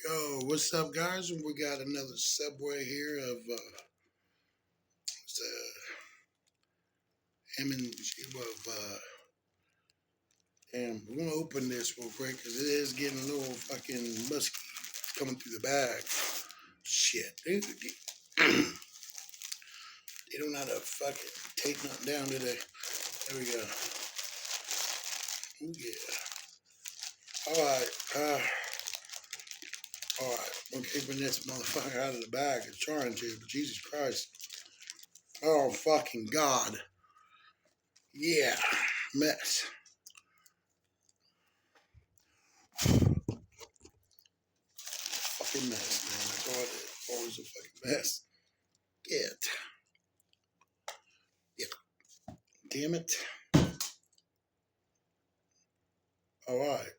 Yo, what's up, guys? We got another Subway here of it's, M and of and we're gonna open this real quick because it is getting a little fucking musky coming through the bag. Shit, they don't know how to fucking take nothing down today. There we go. Ooh, yeah. All right. All right. I'm keeping this motherfucker out of the bag. It's trying to, but Jesus Christ. Oh, fucking God. Yeah. Mess. Fucking mess, man. That's all it is. Always a fucking mess. Get. Yeah. Damn it. All right.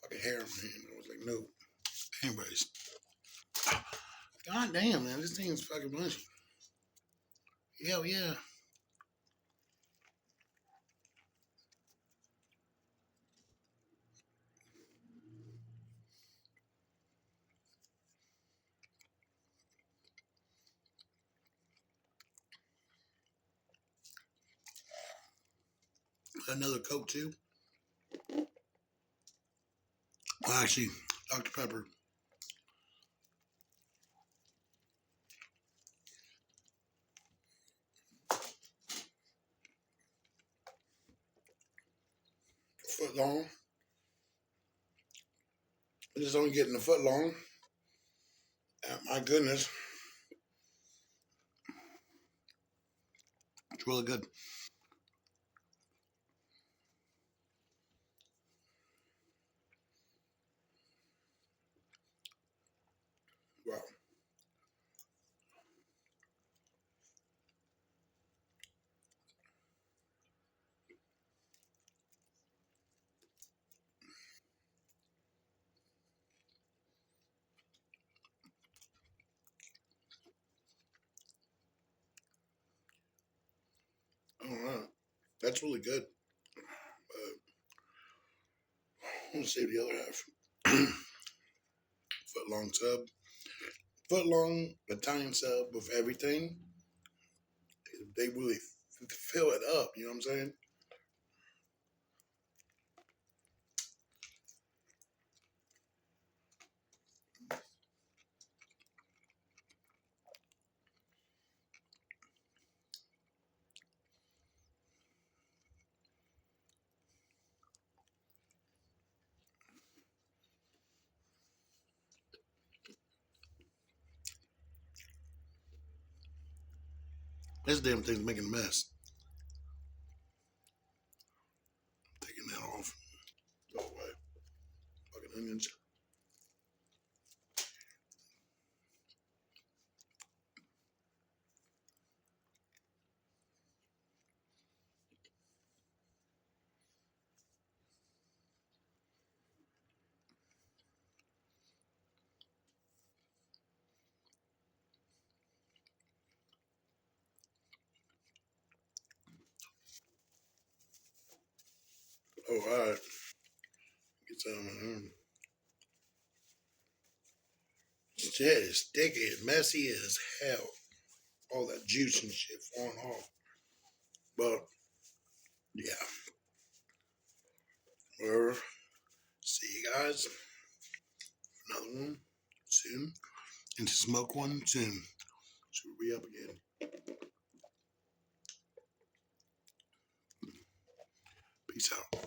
Fucking hair, man. I was like, no. Anyways. God damn, man. This thing is fucking mushy. Hell yeah. Another Coke, too. Well, actually, Dr. Pepper. Foot long. It's only getting a foot long. My goodness. It's really good. Wow. All right. That's really good. Let's see the other half. Foot long sub. Foot long Italian sub with everything. They really fill it up. You know what I'm saying? This damn thing's making a mess. Taking that off. Go away. Fucking onions. Oh, all right. Get some of them. Shit is sticky and messy as hell. All that juice and shit falling off. But, yeah. We'll see you guys. Another one soon. And to smoke one soon. So we'll be up again. Peace out.